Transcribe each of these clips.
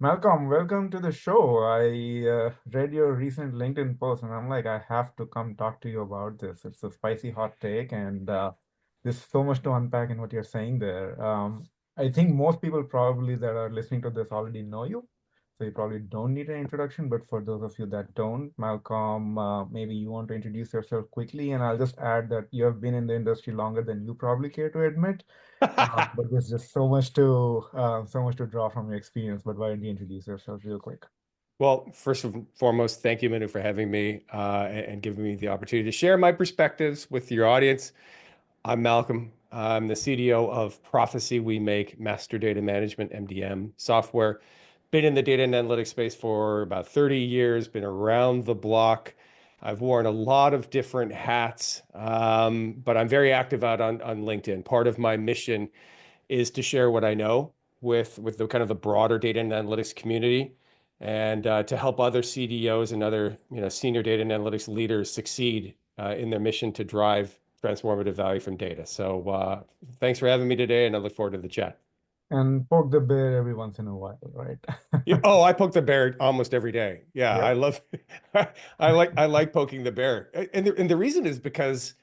Malcolm, welcome to the show. I read your recent LinkedIn post and I'm like, I have to come talk to you about this. It's a spicy hot take, and there's so much to unpack in what you're saying there. I think most people probably that are listening to this already know you, so you probably don't need an introduction. But for those of you that don't, Malcolm, maybe you want to introduce yourself quickly, and I'll just add that you have been in the industry longer than you probably care to admit. But there's just so much to draw from your experience. But why don't you introduce yourself real quick? Well, first and foremost, thank you, Manu, for having me and giving me the opportunity to share my perspectives with your audience. I'm Malcolm. I'm the CDO of Profisee. We make master data management, MDM software. Been in the data and analytics space for about 30 years, been around the block. I've worn a lot of different hats, but I'm very active out on LinkedIn. Part of my mission is to share what I know with the kind of the broader data and analytics community, and to help other CDOs and other senior data and analytics leaders succeed in their mission to drive transformative value from data. So thanks for having me today, and I look forward to the chat. And poke the bear every once in a while, right? Yeah, oh, I poke the bear almost every day. Yeah, Yep. I love I like poking the bear. And the reason is because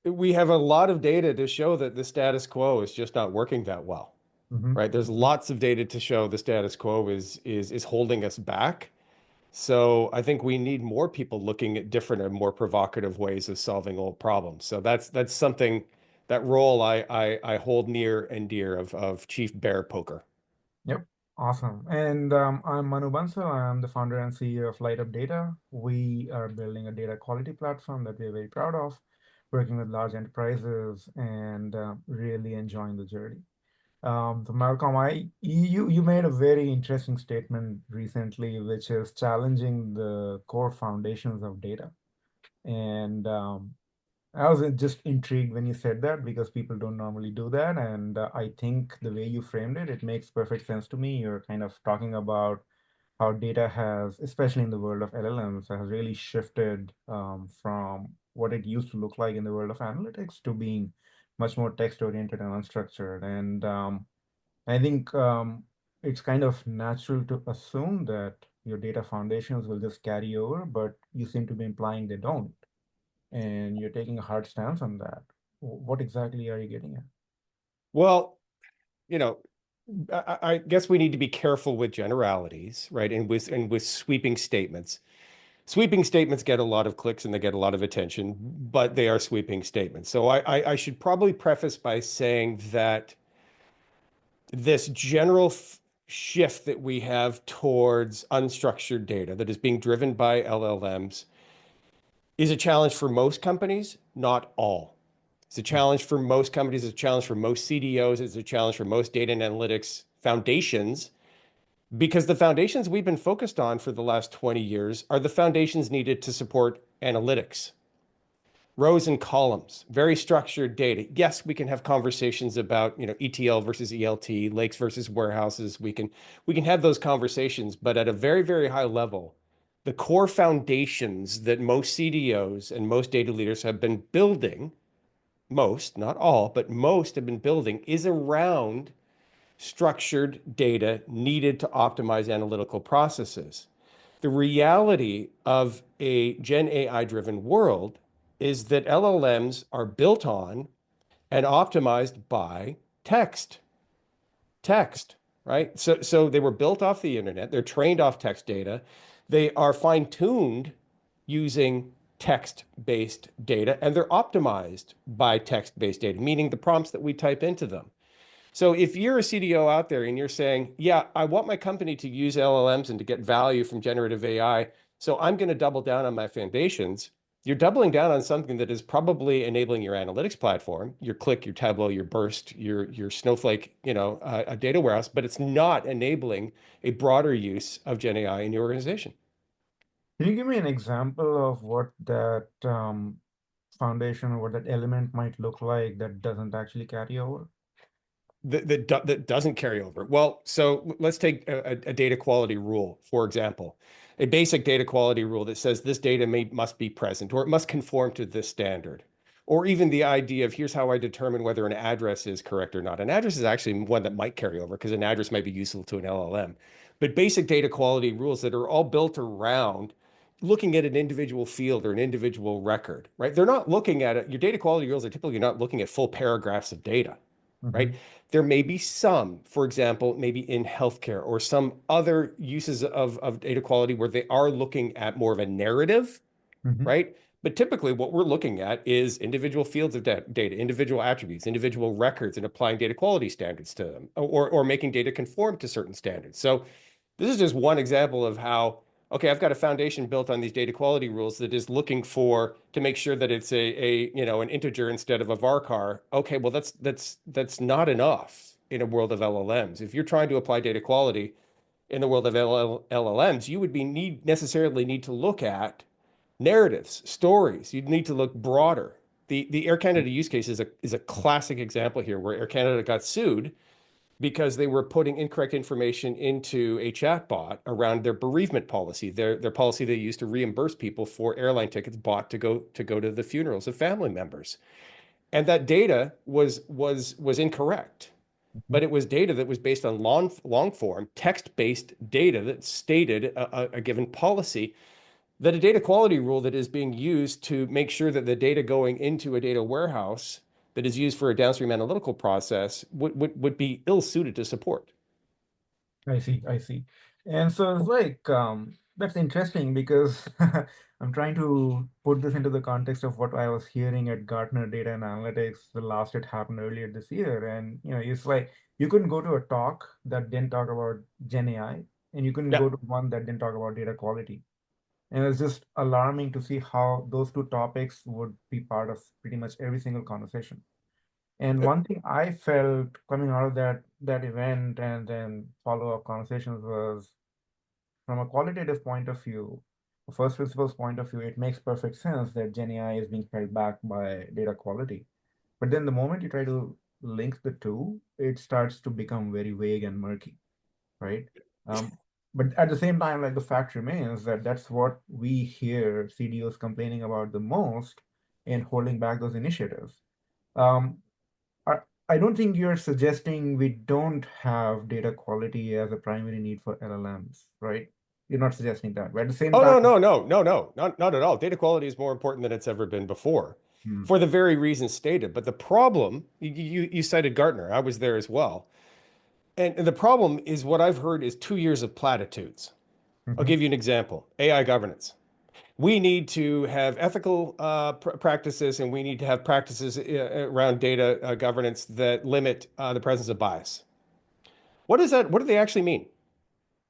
we have a lot of data to show that the status quo is just not working that well. Hmm. Right? There's lots of data to show the status quo is holding us back. So I think we need more people looking at different and more provocative ways of solving old problems. So that's something, that role I hold near and dear of Chief Bear Poker. Yep. Awesome. And I'm Manu Bansal. I'm the founder and CEO of Lightup Data. We are building a data quality platform that we're very proud of, working with large enterprises and really enjoying the journey. So Malcolm, you made a very interesting statement recently, which is challenging the core foundations of data. And I was just intrigued when you said that because people don't normally do that. And I think the way you framed it, it makes perfect sense to me. You're kind of talking about how data has, especially in the world of LLMs, has really shifted from what it used to look like in the world of analytics to being much more text-oriented and unstructured. And I think it's kind of natural to assume that your data foundations will just carry over, but you seem to be implying they don't, and you're taking a hard stance on that. What exactly are you getting at? Well, you know, I guess we need to be careful with generalities, right? And with sweeping statements. Sweeping statements get a lot of clicks and they get a lot of attention, but they are sweeping statements. So I should probably preface by saying that this general shift that we have towards unstructured data that is being driven by LLMs is a challenge for most companies, not all. It's a challenge for most companies, it's a challenge for most CDOs, it's a challenge for most data and analytics foundations, because the foundations we've been focused on for the last 20 years are the foundations needed to support analytics. Rows and columns, very structured data. Yes, we can have conversations about, ETL versus ELT, lakes versus warehouses. We can have those conversations, but at a very, very high level, the core foundations that most CDOs and most data leaders have been building, most, not all, but most have been building, is around structured data needed to optimize analytical processes. The reality of a Gen AI driven world is that LLMs are built on and optimized by text. Text, right? So they were built off the internet, they're trained off text data, they are fine-tuned using text-based data, and they're optimized by text-based data, meaning the prompts that we type into them. So if you're a CDO out there and you're saying, yeah, I want my company to use LLMs and to get value from generative AI, so I'm going to double down on my foundations, you're doubling down on something that is probably enabling your analytics platform, your Click, your Tableau, your Burst, your Snowflake, a data warehouse, but it's not enabling a broader use of Gen AI in your organization. Can you give me an example of what that foundation or what that element might look like that doesn't actually carry over? That doesn't carry over. Well, so let's take a data quality rule, for example, a basic data quality rule that says this data must be present or it must conform to this standard. Or even the idea of here's how I determine whether an address is correct or not. An address is actually one that might carry over because an address might be useful to an LLM. but basic data quality rules that are all built around looking at an individual field or an individual record, right? They're not looking at it. Your data quality rules are typically not looking at full paragraphs of data, right? Hmm. There may be some, for example, maybe in healthcare or some other uses of data quality where they are looking at more of a narrative, Hmm. right? But typically, what we're looking at is individual fields of data, individual attributes, individual records, and applying data quality standards to them, or making data conform to certain standards. So this is just one example of how, okay, I've got a foundation built on these data quality rules that is looking for to make sure that it's an integer instead of a varchar. Okay, well that's not enough in a world of LLMs. If you're trying to apply data quality in the world of LLMs, you would necessarily need to look at narratives, stories. You'd need to look broader. The Air Canada use case is a classic example here where Air Canada got sued because they were putting incorrect information into a chatbot around their bereavement policy, their policy they used to reimburse people for airline tickets bought to go to the funerals of family members. And that data was incorrect. But it was data that was based on long form, text-based data that stated a given policy, that a data quality rule that is being used to make sure that the data going into a data warehouse that is used for a downstream analytical process would be ill-suited to support. I see, I see. And so it's like that's interesting because I'm trying to put this into the context of what I was hearing at Gartner Data and Analytics the last it happened earlier this year. And it's like you couldn't go to a talk that didn't talk about Gen AI, and you couldn't Yeah. go to one that didn't talk about data quality. And it's just alarming to see how those two topics would be part of pretty much every single conversation. And one thing I felt coming out of that event and then follow-up conversations was from a qualitative point of view, a first principles point of view, it makes perfect sense that Gen AI is being held back by data quality. But then the moment you try to link the two, it starts to become very vague and murky, right? Um, but at the same time, like the fact remains that that's what we hear CDOs complaining about the most in holding back those initiatives. Um, I don't think you're suggesting we don't have data quality as a primary need for LLMs, right? You're not suggesting that. But at the same Oh, time, no, no, no, no, no, not at all. Data quality is more important than it's ever been before hmm, for the very reasons stated. But the problem, you cited Gartner. I was there as well. And the problem is what I've heard is 2 years of platitudes. I'll hmm, give you an example. AI governance. We need to have ethical practices and we need to have practices around data governance that limit the presence of bias. What is that? What do they actually mean?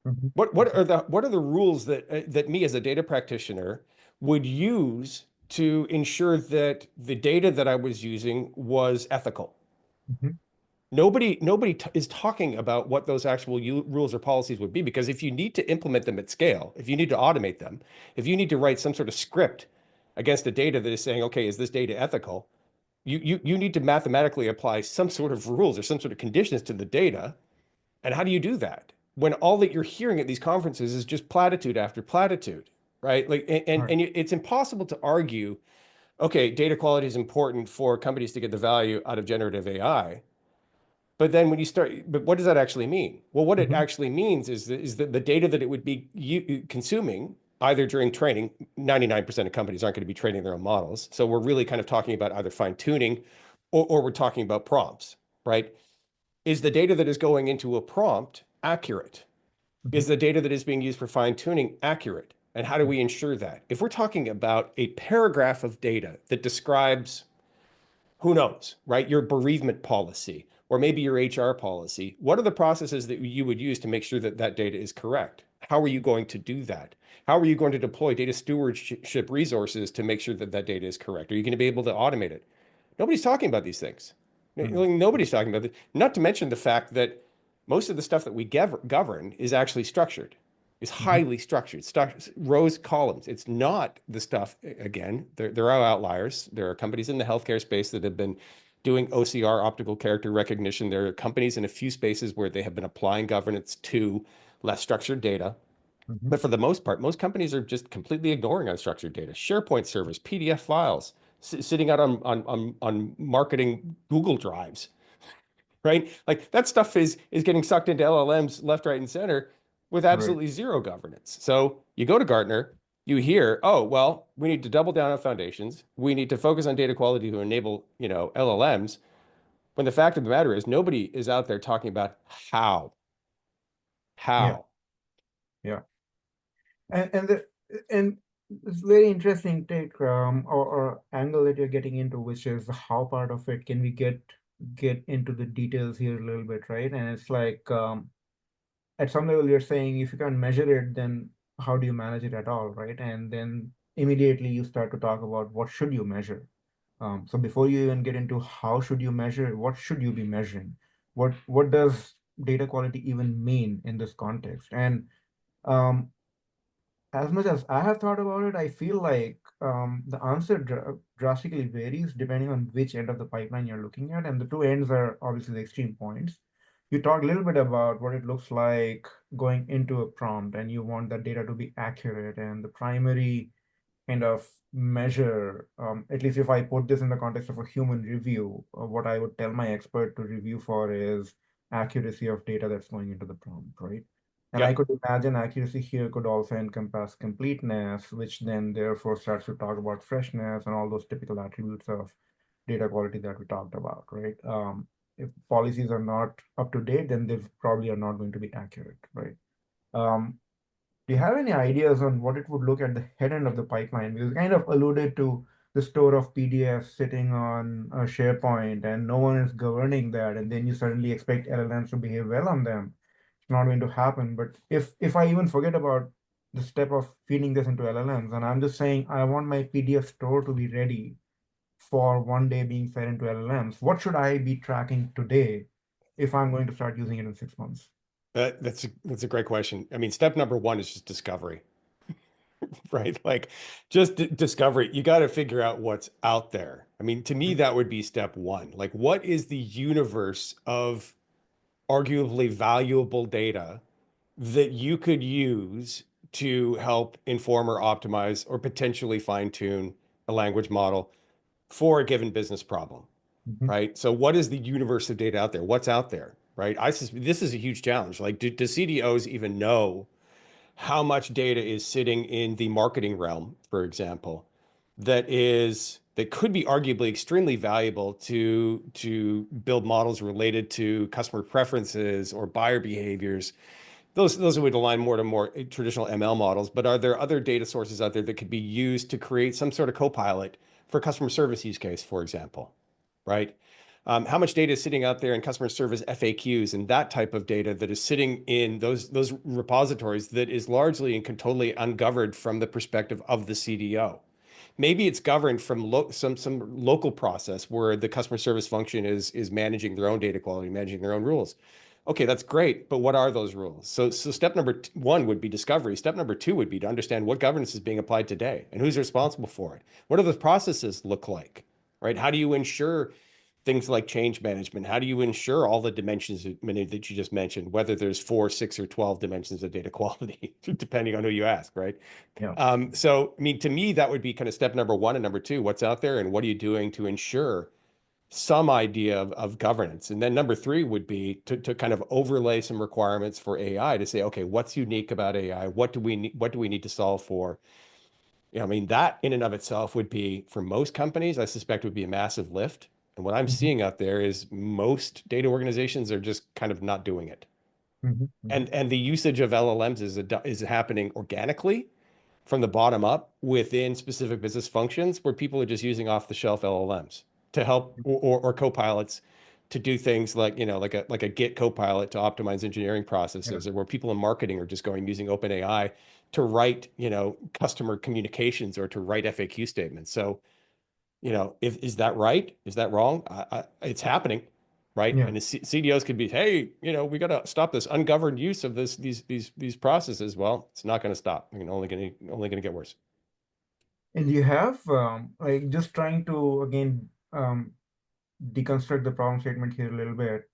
hmm, What are the rules that me as a data practitioner would use to ensure that the data that I was using was ethical? hmm, Nobody is talking about what those actual rules or policies would be, because if you need to implement them at scale, if you need to automate them, if you need to write some sort of script against the data that is saying, okay, is this data ethical? You need to mathematically apply some sort of rules or some sort of conditions to the data. And how do you do that when all that you're hearing at these conferences is just platitude after platitude, right? Like, all right. it's impossible to argue, okay, data quality is important for companies to get the value out of generative AI. But then when you start, but what does that actually mean? Well, what it Hmm. actually means is that the data that it would be consuming either during training, 99% of companies aren't going to be training their own models. So we're really kind of talking about either fine tuning or we're talking about prompts, right? Is the data that is going into a prompt accurate? Hmm. Is the data that is being used for fine tuning accurate? And how do we ensure that? If we're talking about a paragraph of data that describes, who knows, right? Your bereavement policy or maybe your HR policy. What are the processes that you would use to make sure that that data is correct? How are you going to do that? How are you going to deploy data stewardship resources to make sure that that data is correct? Are you going to be able to automate it? Nobody's talking about these things. Hmm. Nobody's talking about it. Not to mention the fact that most of the stuff that we govern is actually structured, is Hmm. highly structured, rows, columns. It's not the stuff, again, there are outliers. There are companies in the healthcare space that have been doing OCR, optical character recognition. There are companies in a few spaces where they have been applying governance to less structured data. Hmm. But for the most part, most companies are just completely ignoring unstructured data. SharePoint servers, PDF files, sitting out on marketing Google Drives, right? Like that stuff is getting sucked into LLMs left, right, and center. with Right. absolutely zero governance. So you go to Gartner, you hear, oh, well, we need to double down on foundations. We need to focus on data quality to enable, LLMs. When the fact of the matter is, nobody is out there talking about how. Yeah. How. Yeah. And it's very interesting take or angle that you're getting into, which is the how part of it. Can we get into the details here a little bit, right? And it's like at some level you're saying if you can't measure it, then how do you manage it at all, right? And then immediately you start to talk about what should you measure. So before you even get into how should you measure, what should you be measuring? What does data quality even mean in this context? And um, as much as I have thought about it, I feel like the answer drastically varies depending on which end of the pipeline you're looking at. And the two ends are obviously the extreme points. You talked a little bit about what it looks like going into a prompt, and you want that data to be accurate. And the primary kind of measure, at least if I put this in the context of a human review, what I would tell my expert to review for is accuracy of data that's going into the prompt, right? And I Yep. could imagine accuracy here could also encompass completeness, which then therefore starts to talk about freshness and all those typical attributes of data quality that we talked about, right? If policies are not up to date, then they probably are not going to be accurate, right? Um, do you have any ideas on what it would look at the head end of the pipeline? Because you kind of alluded to the store of PDFs sitting on a SharePoint and no one is governing that, and then you suddenly expect LLMs to behave well on them. It's not going to happen. But if I even forget about the step of feeding this into LLMs, and I'm just saying I want my PDF store to be ready for one day being fed into LLMs, what should I be tracking today if I'm going to start using it in 6 months? That's a great question. I mean, step number one is just discovery, right? Like just discovery. You got to figure out what's out there. I mean, to me, that would be step one. Like, what is the universe of arguably valuable data that you could use to help inform or optimize or potentially fine tune a language model for a given business problem, Mhm. right? So what is the universe of data out there? What's out there, right? This is a huge challenge. Like, do CDOs even know how much data is sitting in the marketing realm, for example, that could be arguably extremely valuable to build models related to customer preferences or buyer behaviors. Those would align more to more traditional ML models, but are there other data sources out there that could be used to create some sort of copilot for customer service use case, for example, right? How much data is sitting out there in customer service FAQs and that type of data that is sitting in those repositories that is largely and totally ungoverned from the perspective of the CDO? Maybe it's governed from some local process where the customer service function is managing their own data quality, managing their own rules. Okay, that's great, but what are those rules? So step number one would be discovery. Step number two would be to understand what governance is being applied today and who's responsible for it. What do the processes look like, right? How do you ensure things like change management? How do you ensure all the dimensions that you just mentioned, whether there's 4, 6, or 12 dimensions of data quality, depending on who you ask, right? Yeah. So, I mean, to me, that would be kind of step number one and number two, what's out there and what are you doing to ensure some idea of governance? And then number three would be to kind of overlay some requirements for AI to say, okay, what's unique about AI? What do we need to solve for? I mean, that in and of itself would be, for most companies, I suspect would be a massive lift. And what I'm Mhm. seeing out there is most data organizations are just kind of not doing it. Mhm. Mhm. And the usage of LLMs is happening organically from the bottom up within specific business functions where people are just using off the shelf LLMs to help or co-pilots to do things like, like a Git copilot to optimize engineering Yeah. processes, or where people in marketing are just going using OpenAI to write, customer communications or to write FAQ statements. So, if is that right? Is that wrong? It's happening, right? Yeah. And the CDOs could be, hey, we got to stop this ungoverned use of these processes. Well, it's not going to stop. Only going to get worse. And you have like just trying to again deconstruct the problem statement here a little bit.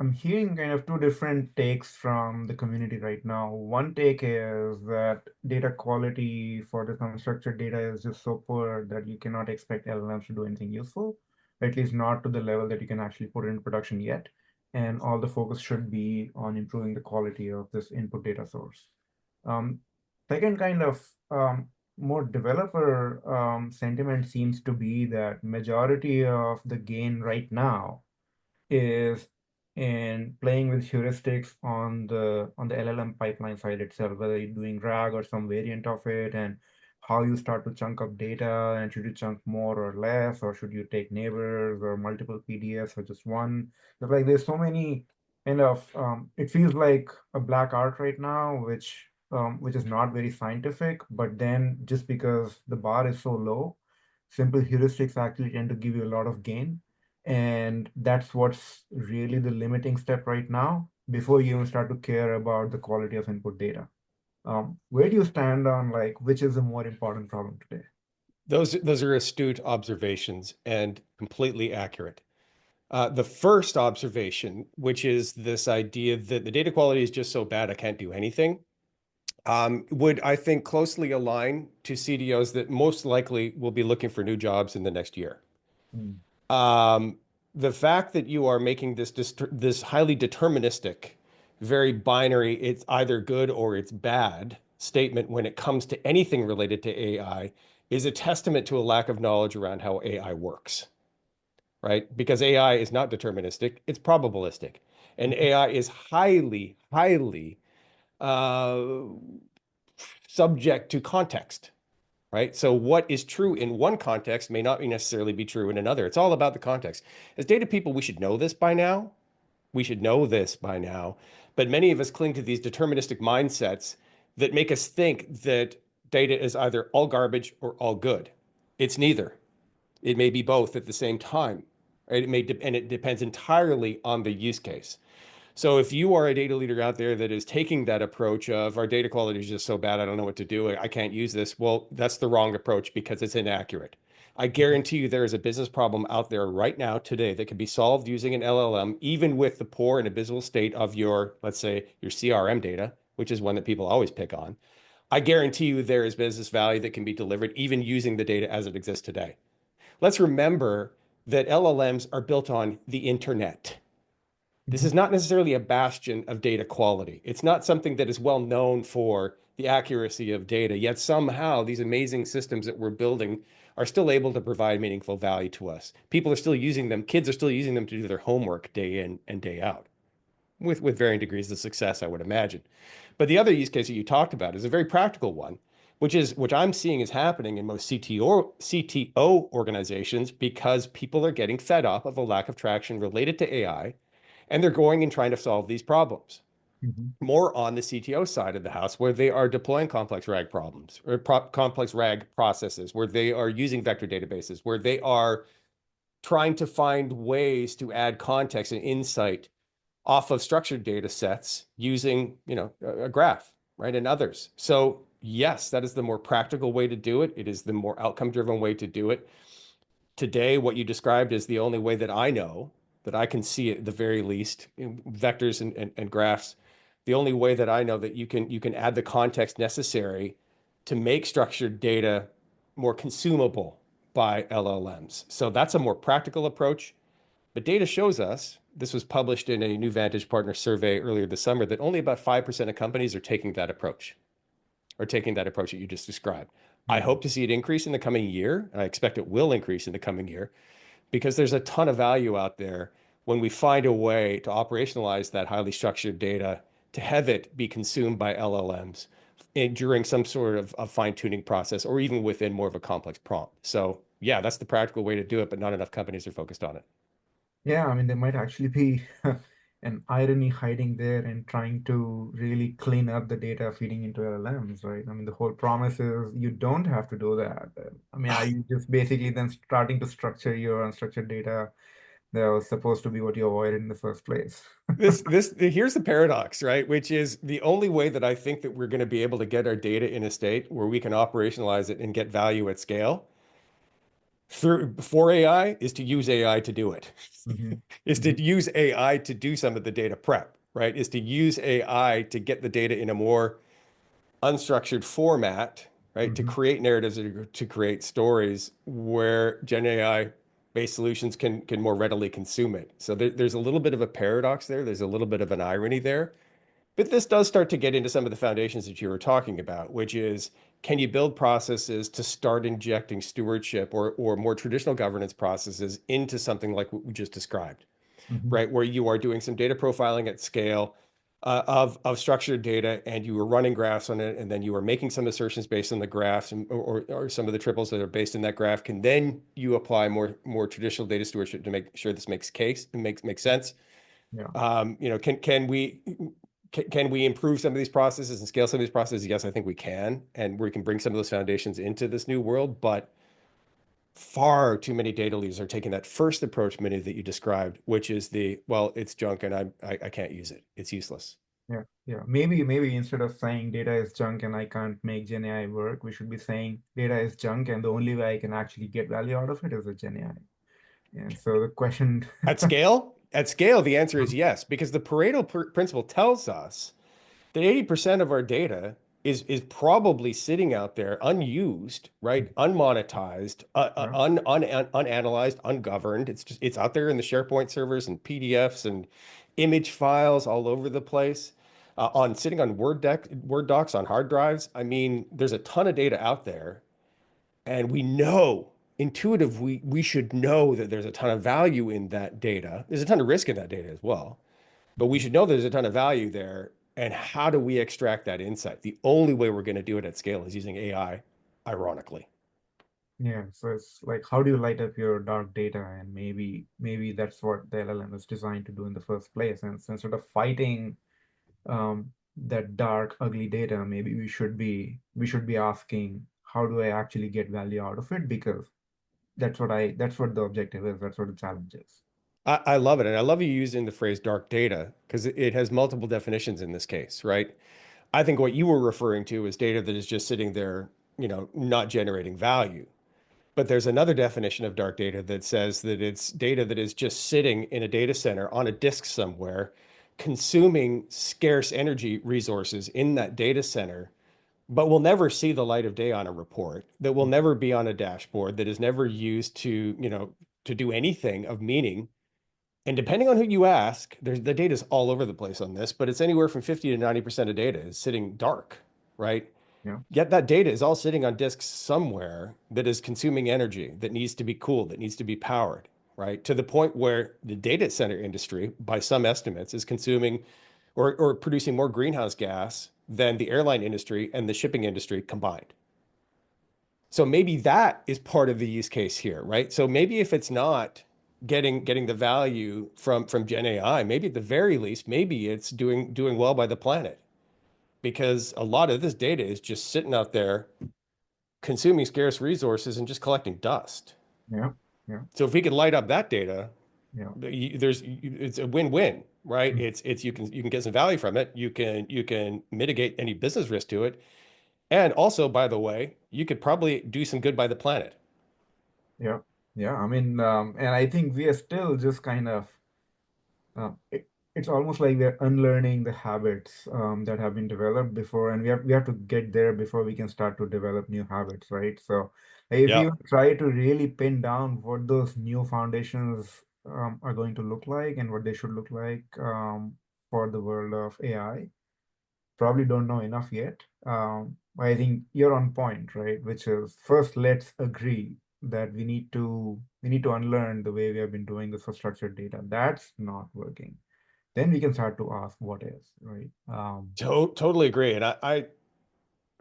I'm hearing kind of two different takes from the community right now. One take is that data quality for this unstructured data is just so poor that you cannot expect LLMs to do anything useful, at least not to the level that you can actually put it in production yet. and all the focus should be on improving the quality of this input data source. Um, Second kind of more developer sentiment seems to be that majority of the gain right now is in playing with heuristics on the LLM pipeline side itself, whether you're doing RAG or some variant of it, and how you start to chunk up data, and should you chunk more or less, or should you take neighbors or multiple PDFs or just one? But like there's so many kind of it feels like a black art right now, which is not very scientific, but then just because the bar is so low, simple heuristics actually tend to give you a lot of gain. And that's what's really the limiting step right now before you even start to care about the quality of input data. Where do you stand on like which is the more important problem today? Those are astute observations and completely accurate. The first observation, which is this idea that the data quality is just so bad I can't do anything, would I think closely align to CDOs that most likely will be looking for new jobs in the next year. Mm, Um, the fact that you are making this highly deterministic, very binary, it's either good or it's bad statement when it comes to anything related to AI is a testament to a lack of knowledge around how AI works, right? Because AI is not deterministic, it's probabilistic. And mhm, AI is highly, highly uh, subject to context, right? So what is true in one context may not necessarily be true in another. It's all about the context. As data people, we should know this by now. We should know this by now. But many of us cling to these deterministic mindsets that make us think that data is either all garbage or all good. It's neither. It may be both at the same time. Right? And it depends entirely on the use case. So if you are a data leader out there that is taking that approach of our data quality is just so bad, I don't know what to do, I can't use this. Well, that's the wrong approach because it's inaccurate. I guarantee you there is a business problem out there right now today that can be solved using an LLM, even with the poor and abysmal state of your, let's say, your CRM data, which is one that people always pick on. I guarantee you there is business value that can be delivered even using the data as it exists today. Let's remember that LLMs are built on the internet. This mhm, is not necessarily a bastion of data quality. It's not something that is well known for the accuracy of data, yet somehow these amazing systems that we're building are still able to provide meaningful value to us. People are still using them, kids are still using them to do their homework day in and day out, with varying degrees of success, I would imagine. But the other use case that you talked about is a very practical one, which I'm seeing is happening in most CTO organizations because people are getting fed up of a lack of traction related to AI, and they're going and trying to solve these problems. mhm, More on the CTO side of the house, where they are deploying complex RAG problems or complex RAG processes, where they are using vector databases, where they are trying to find ways to add context and insight off of structured data sets using, a graph, right, and others. So yes, that is the more practical way to do it. It is the more outcome-driven way to do it. Today, what you described is the only way that I know that I can see it at the very least in vectors and graphs. The only way that I know that you can add the context necessary to make structured data more consumable by LLMs. So that's a more practical approach. But data shows us, this was published in a New Vantage Partner survey earlier this summer, that only about 5% of companies are taking that approach, or taking that approach that you just described. I mhm. hope to see it increase in the coming year, and I expect it will increase in the coming year because there's a ton of value out there when we find a way to operationalize that highly structured data, to have it be consumed by LLMs during some sort of fine-tuning process or even within more of a complex prompt. So yeah, that's the practical way to do it, but not enough companies are focused on it. Yeah, I mean, there might actually be an irony hiding there in trying to really clean up the data feeding into LLMs, right? I mean, the whole promise is you don't have to do that. I mean, are you just basically then starting to structure your unstructured data that was supposed to be what you avoided in the first place? Here's the paradox, right? Which is the only way that I think that we're going to be able to get our data in a state where we can operationalize it and get value at scale through for AI is to use AI to do it. Hmm. Is Hmm. to use AI to do some of the data prep, right? Is to use AI to get the data in a more unstructured format, right? To Hmm. create narratives, to create stories where Gen AI based solutions can more readily consume it. So there's a little bit of a paradox there. There's a little bit of an irony there. But this does start to get into some of the foundations that you were talking about, which is can you build processes to start injecting stewardship or more traditional governance processes into something like what we just described, Mhm. right? Where you are doing some data profiling at scale of structured data and you are running graphs on it, and then you are making some assertions based on the graphs or some of the triples that are based in that graph. Can then you apply more traditional data stewardship to make sure this makes sense? Yeah. Can we improve some of these processes and scale some of these processes? Yes, I think we can, and we can bring some of those foundations into this new world. But far too many data leaders are taking that first approach, many that you described, which is well, it's junk and I can't use it. It's useless. Yeah. Yeah. Maybe instead of saying data is junk and I can't make GenAI work, we should be saying data is junk and the only way I can actually get value out of it is a GenAI. And so the question, At scale, the answer is yes, because the Pareto principle tells us that 80% of our data is probably sitting out there unused, right? Unmonetized, yeah, unanalyzed, ungoverned. It's out there in the SharePoint servers and PDFs and image files all over the place. On sitting on Word docs on hard drives. I mean, there's a ton of data out there, and we know we should know that there's a ton of value in that data. There's a ton of risk in that data as well, but we should know there's a ton of value there. And how do we extract that insight? The only way we're going to do it at scale is using AI, ironically. yeah. So it's like, how do you light up your dark data? And maybe that's what the LLM is designed to do in the first place. And so instead of fighting that dark, ugly data, maybe we should be asking, how do I actually get value out of it? Because that's what the objective is. That's what the challenge is. I love it. And I love you using the phrase dark data because it has multiple definitions in this case, right? I think what you were referring to is data that is just sitting there, not generating value. But there's another definition of dark data that says that it's data that is just sitting in a data center on a disk somewhere, consuming scarce energy resources in that data center, but will never see the light of day on a report, that will never be on a dashboard, that is never used to do anything of meaning. And depending on who you ask, the data is all over the place on this, but it's anywhere from 50 to 90% of data is sitting dark, right? Yeah, Yet that data is all sitting on disks somewhere that is consuming energy, that needs to be cooled, that needs to be powered, right? To the point where the data center industry, by some estimates, is consuming or producing more greenhouse gas than the airline industry and the shipping industry combined. So maybe that is part of the use case here, right? So maybe if it's not getting the value from Gen AI, maybe at the very least, maybe it's doing well by the planet because a lot of this data is just sitting out there consuming scarce resources and just collecting dust. yeah, yeah, So if we could light up that data, yeah. it's a win-win, right? Mm. It's you can get some value from it. You can mitigate any business risk to it. And also, by the way, you could probably do some good by the planet. Yeah, yeah. I mean, and I think we are still just kind of uh, it, it's almost like we're unlearning the habits that have been developed before, and we have to get there before we can start to develop new habits, right? So, if Yeah. you try to really pin down what those new foundations are going to look like and what they should look like for the world of AI, probably don't know enough yet. I think you're on point, right? Which is first, let's agree that we need to unlearn the way we have been doing this for structured data. That's not working. Then we can start to ask what is, right? Totally agree. And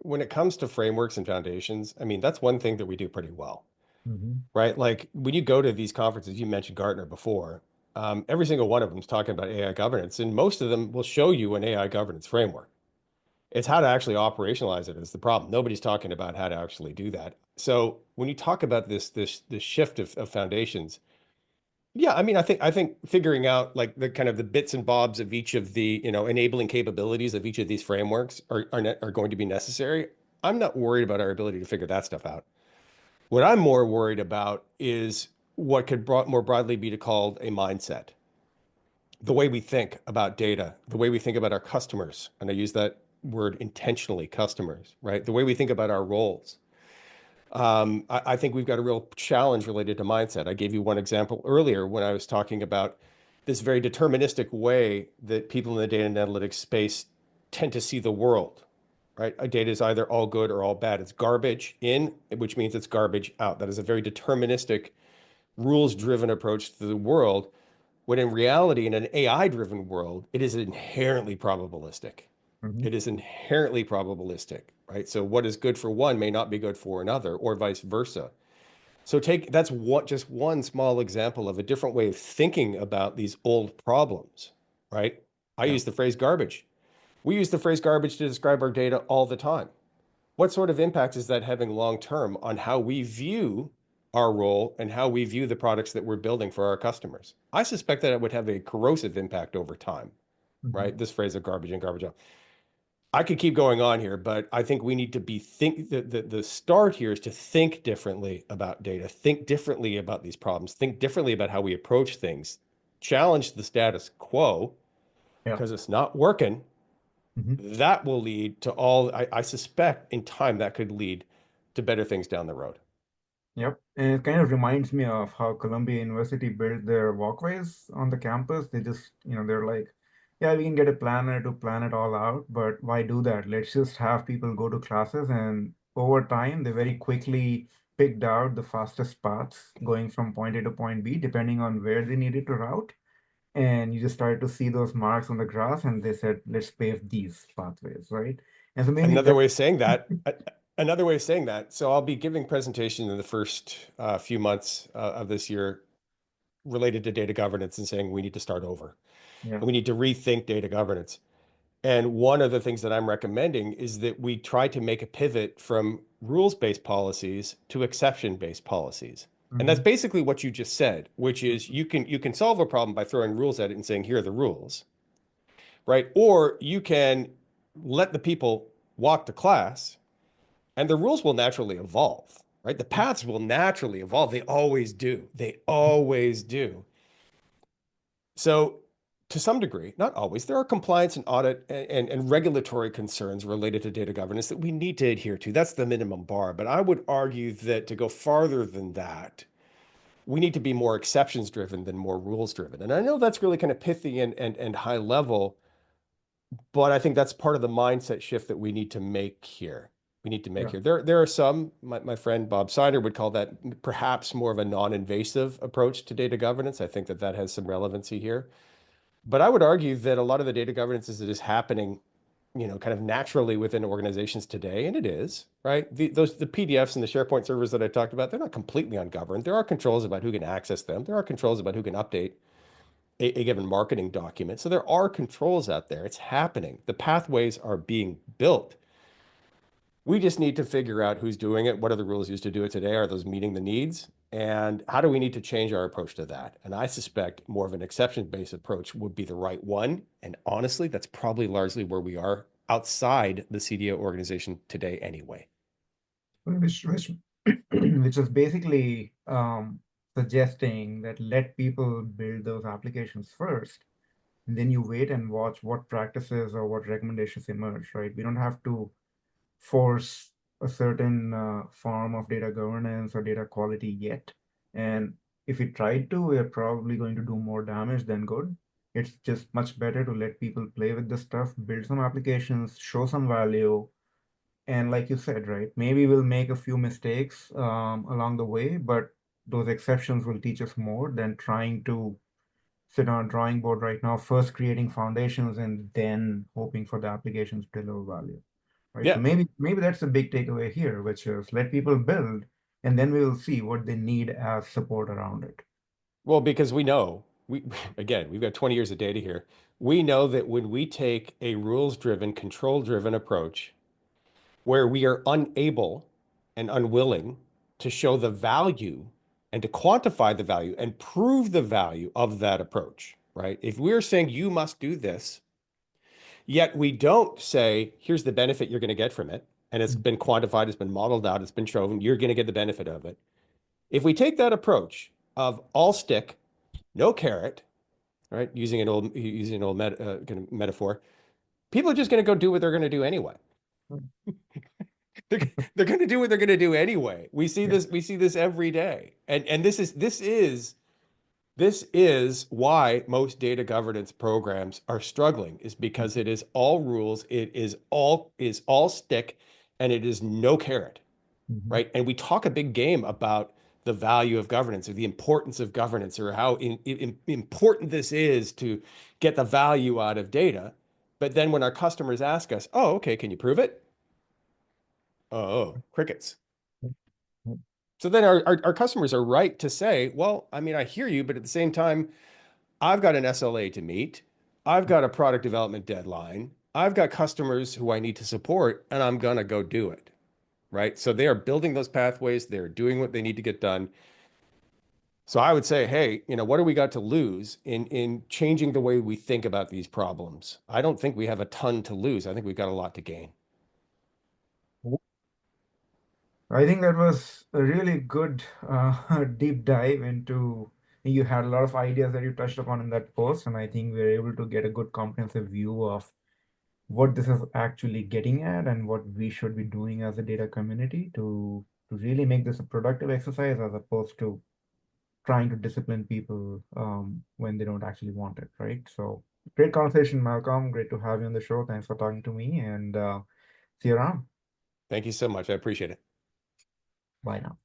when it comes to frameworks and foundations, I mean, that's one thing that we do pretty well, Mhm. right? Like when you go to these conferences, you mentioned Gartner before, every single one of them is talking about AI governance, and most of them will show you an AI governance framework. It's how to actually operationalize it is the problem. Nobody's talking about how to actually do that. So when you talk about this shift of foundations, yeah, I mean, I think figuring out like the kind of the bits and bobs of each of the, enabling capabilities of each of these frameworks are going to be necessary. I'm not worried about our ability to figure that stuff out. What I'm more worried about is what could more broadly be called a mindset. The way we think about data, the way we think about our customers, and I use that word intentionally, customers, right? The way we think about our roles. I think we've got a real challenge related to mindset. I gave you one example earlier when I was talking about this very deterministic way that people in the data and analytics space tend to see the world, right? A data is either all good or all bad. It's garbage in, which means it's garbage out. That is a very deterministic, rules-driven approach to the world, when in reality, in an AI-driven world, it is inherently probabilistic. Hmm. It is inherently probabilistic, right? So what is good for one may not be good for another, or vice versa. So that's what just one small example of a different way of thinking about these old problems, right? I Yeah. use the phrase garbage. We use the phrase garbage to describe our data all the time. What sort of impact is that having long term on how we view our role and how we view the products that we're building for our customers? I suspect that it would have a corrosive impact over time, Hmm. right? This phrase of garbage in, garbage out. I could keep going on here, but I think we need to be think the start here is to think differently about data, think differently about these problems, think differently about how we approach things, challenge the status quo Yeah. because it's not working. Hmm. That will lead to all, I suspect in time that could lead to better things down the road. Yep. And it kind of reminds me of how Columbia University built their walkways on the campus. They just, they're like, yeah, we can get a planner to plan it all out, but why do that? Let's just have people go to classes. And over time, they very quickly picked out the fastest paths going from point A to point B, depending on where they needed to route. And you just started to see those marks on the grass, and they said, let's pave these pathways, right? And so maybe Another that. way of saying that, another way of saying that. So I'll be giving presentation in the first few months of this year related to data governance and saying we need to start over Yeah. and we need to rethink data governance. And one of the things that I'm recommending is that we try to make a pivot from rules-based policies to exception-based policies. And that's Hmm. basically what you just said, which is you can solve a problem by throwing rules at it and saying, here are the rules, right? Or you can let the people walk to class and the rules will naturally evolve, right? The paths will naturally evolve. They always do. They always do. So to some degree, not always, there are compliance and audit and regulatory concerns related to data governance that we need to adhere to. That's the minimum bar. But I would argue that to go farther than that, we need to be more exceptions driven than more rules driven. And I know that's really kind of pithy and high level, but I think that's part of the mindset shift that we need to make here. We need to make Yeah. here. There are some, my friend Bob Sider would call that perhaps more of a non-invasive approach to data governance. I think that that has some relevancy here. But I would argue that a lot of the data governance is that is happening, kind of naturally within organizations today, and it is, right? The PDFs and the SharePoint servers that I talked about, they're not completely ungoverned. There are controls about who can access them. There are controls about who can update a given marketing document. So there are controls out there. It's happening. The pathways are being built. We just need to figure out who's doing it. What are the rules used to do it today? Are those meeting the needs? And how do we need to change our approach to that? And I suspect more of an exception-based approach would be the right one. And honestly, that's probably largely where we are outside the CDO organization today anyway. Which which is basically suggesting that let people build those applications first, and then you wait and watch what practices or what recommendations emerge, right? We don't have to force a certain form of data governance or data quality yet. And if we tried to, we're probably going to do more damage than good. It's just much better to let people play with the stuff, build some applications, show some value, and like you said, right, maybe we'll make a few mistakes along the way, but those exceptions will teach us more than trying to sit on a drawing board right now, first creating foundations and then hoping for the applications to deliver value. Right. So Yeah. maybe that's a big takeaway here, which is let people build and then we will see what they need as support around it. Well, because we know, again, we've got 20 years of data here. We know that when we take a rules-driven, control-driven approach, where we are unable and unwilling to show the value and to quantify the value and prove the value of that approach, right? If we're saying you must do this, yet we don't say, here's the benefit you're going to get from it, and it's been quantified, it's been modeled out, it's been shown, you're going to get the benefit of it. If we take that approach of all stick, no carrot, right? Using an old kind of metaphor, people are just going to go do what they're going to do anyway. they're going to do what they're going to do anyway. Yeah. We see this every day. And this is why most data governance programs are struggling, is because it is all rules, it is all stick, and it is no carrot, Mhm. right? And we talk a big game about the value of governance or the importance of governance or how important this is to get the value out of data. But then when our customers ask us, oh, okay, can you prove it? Oh, crickets. So then our customers are right to say, well, I mean, I hear you, but at the same time, I've got an SLA to meet. I've got a product development deadline. I've got customers who I need to support, and I'm going to go do it. Right. So they are building those pathways. They're doing what they need to get done. So I would say, hey, what do we got to lose in changing the way we think about these problems? I don't think we have a ton to lose. I think we've got a lot to gain. I think that was a really good deep dive into. You had a lot of ideas that you touched upon in that post, and I think we were able to get a good comprehensive view of what this is actually getting at and what we should be doing as a data community to really make this a productive exercise as opposed to trying to discipline people when they don't actually want it, right? So great conversation, Malcolm. Great to have you on the show. Thanks for talking to me, and see you around. Thank you so much. I appreciate it. Bye now.